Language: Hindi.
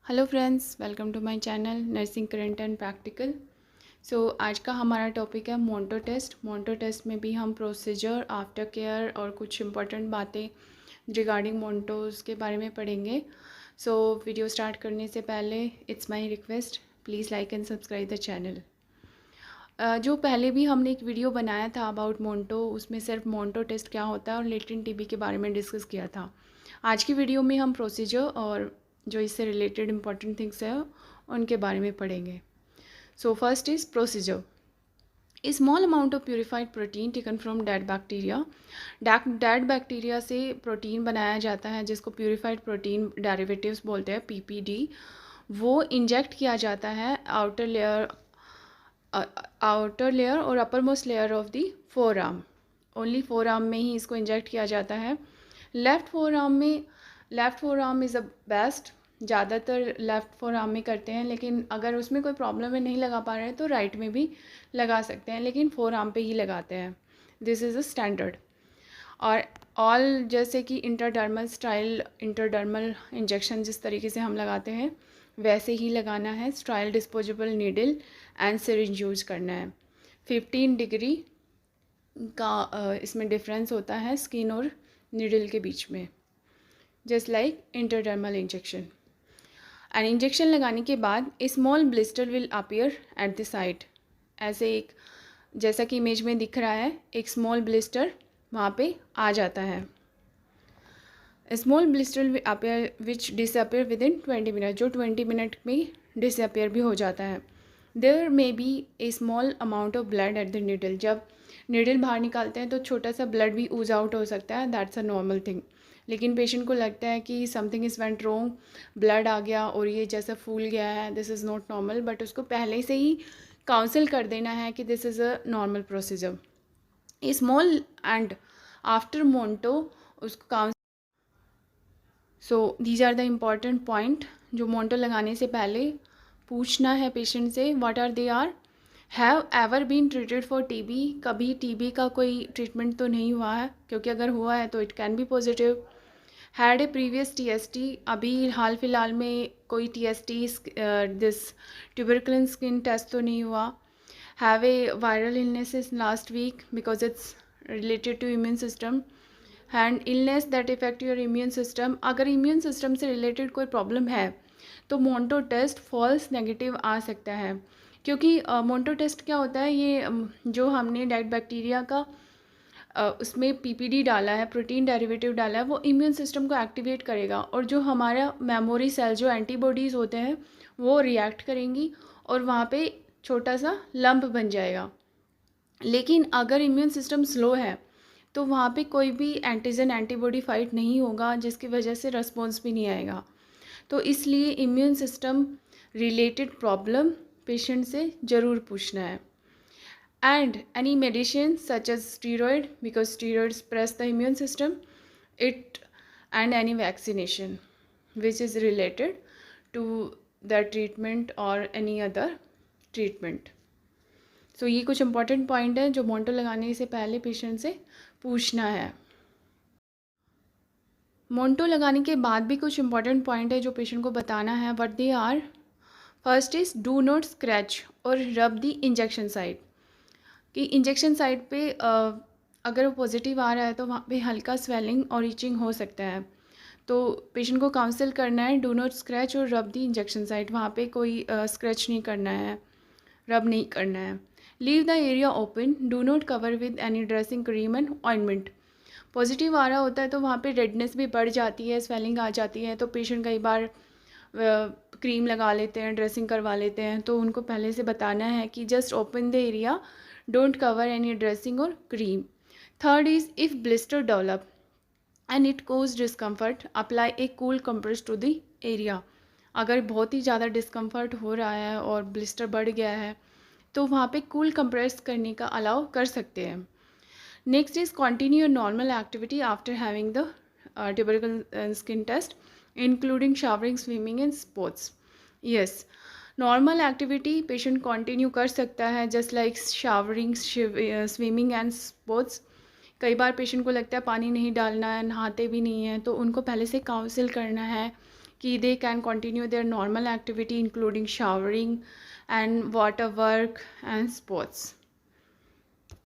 Hello friends, welcome to my channel nursing current and practical. आज का हमारा टॉपिक है मोंटो टेस्ट। मोंटो टेस्ट में भी हम प्रोसीजर, आफ्टर केयर और कुछ इंपॉर्टेंट बातें रिगार्डिंग मोंटोज़ के बारे में पढ़ेंगे। वीडियो स्टार्ट करने से पहले it's my request, please like and subscribe the channel. जो पहले भी हमने एक वीडियो बनाया था अबाउट मोंटो, उसमें सिर्फ मोंटो टेस्ट क्या होता है और लेटेंट टीबी के बारे में डिस्कस किया था। आज की वीडियो में हम प्रोसीजर और जो इससे रिलेटेड इंपॉर्टेंट थिंग्स है उनके बारे में पढ़ेंगे। First is procedure. A small amount of purified protein taken from dead bacteria. Dead bacteria से प्रोटीन बनाया जाता है जिसको प्योरीफाइड प्रोटीन डेरिवेटिव्स बोलते हैं, पीपीडी। वो इंजेक्ट किया जाता है आउटर लेयर और upper most layer of the four arm. Only four arm में ही इसको इंजेक्ट किया जाता है। Left four arm is the best. ज़्यादातर लेफ़्ट फोर आर्म में करते हैं, लेकिन अगर उसमें कोई प्रॉब्लम है, नहीं लगा पा रहे हैं तो राइट में भी लगा सकते हैं, लेकिन फोर आर्म पे ही लगाते हैं। This is a standard. और ऑल जैसे कि इंटरडर्मल इंजेक्शन जिस तरीके से हम लगाते हैं वैसे ही लगाना है। Style disposable needle and syringe use करना है। 15 डिग्री का इसमें डिफरेंस होता है स्किन और नीडल के बीच में, just like intradermal injection. And injection लगाने के बाद a small blister will appear at the side. ऐसे एक, जैसा कि इमेज में दिख रहा है, एक स्मॉल ब्लिस्टर वहाँ पे आ जाता है। Small blister will appear which disappear within 20 minute, जो 20 मिनट में डिसअपियर भी हो जाता है। There may be a small amount of blood at the needle. जब नीडल बाहर निकालते हैं तो छोटा सा ब्लड भी ऊज आउट हो सकता है, दैट्स अ नॉर्मल थिंग। लेकिन पेशेंट को लगता है कि something is went wrong, blood आ गया और ये जैसा फूल गया है, this is not normal, but उसको पहले से ही काउंसिल कर देना है कि this is a normal procedure. A small and after Mantoux उसको counsel. These are the important point जो मोंटो लगाने से पहले पूछना है पेशेंट से। What are they are? Have ever been treated for TB. कभी टीबी का कोई ट्रीटमेंट तो नहीं हुआ है, क्योंकि अगर हुआ है तो it can be positive. Had a previous TST. अभी हाल फिलहाल में कोई TST this tuberculin skin test तो नहीं हुआ। Have a viral illnesses last week because it's related to immune system. Had illness that affect your immune system. अगर इम्यून सिस्टम से रिलेटेड कोई प्रॉब्लम है तो मोंटो टेस्ट फॉल्स नेगेटिव आ सकता है, क्योंकि मोंटो टेस्ट क्या होता है, ये जो हमने डेड बैक्टीरिया का उसमें पीपीडी डाला है, प्रोटीन डेरिवेटिव डाला है, वो इम्यून सिस्टम को एक्टिवेट करेगा और जो हमारा मेमोरी सेल, जो एंटीबॉडीज़ होते हैं, वो रिएक्ट करेंगी और वहाँ पे छोटा सा लंप बन जाएगा। लेकिन अगर इम्यून सिस्टम स्लो है तो वहाँ पे कोई भी एंटीजन एंटीबॉडी फाइट नहीं होगा, जिसकी वजह से रिस्पॉन्स भी नहीं आएगा। तो इसलिए immune system related problem patient से ज़रूर पूछना है। And any medicine such as steroid, because steroid press the immune system it, and any vaccination which is related to the treatment और एनी अदर ट्रीटमेंट। ये कुछ इंपॉर्टेंट पॉइंट है जो मोंटो लगाने से पहले पेशेंट से पूछना है। मोंटो लगाने के बाद भी कुछ इंपॉर्टेंट पॉइंट है जो पेशेंट को बताना है। What they are? First is do not scratch और रब दी इंजेक्शन साइट। कि इंजेक्शन साइट पे अगर वो पॉजिटिव आ रहा है तो वहाँ पे हल्का स्वेलिंग और रीचिंग हो सकता है, तो पेशेंट को काउंसिल करना है डू नॉट स्क्रैच और रब दी इंजेक्शन साइट। वहाँ पे कोई स्क्रैच नहीं करना है, रब नहीं करना है। Leave the area open, do not cover with any dressing cream and ointment. Positive आ रहा होता है तो वहाँ पे रेडनेस भी बढ़ जाती है, स्वेलिंग आ जाती है, तो पेशेंट कई बार क्रीम लगा लेते हैं, ड्रेसिंग करवा लेते हैं। तो उनको पहले से बताना है कि just open the area, don't cover any dressing और cream. Third is if blister develop and it cause discomfort, apply a cool compress to the area. अगर बहुत ही ज़्यादा डिस्कम्फर्ट हो रहा है और ब्लिस्टर बढ़ गया है तो वहाँ पे कूल कंप्रेस करने का अलाउ कर सकते हैं। Next is continue your normal activity after having the tuberculin skin test including showering, swimming and sports. Yes, normal activity patient continue कर सकता है, just like showering, swimming and sports. कई बार पेशेंट को लगता है पानी नहीं डालना है, नहाते भी नहीं हैं, तो उनको पहले से काउंसिल करना है कि they can continue there normal activity including showering and water work and sports.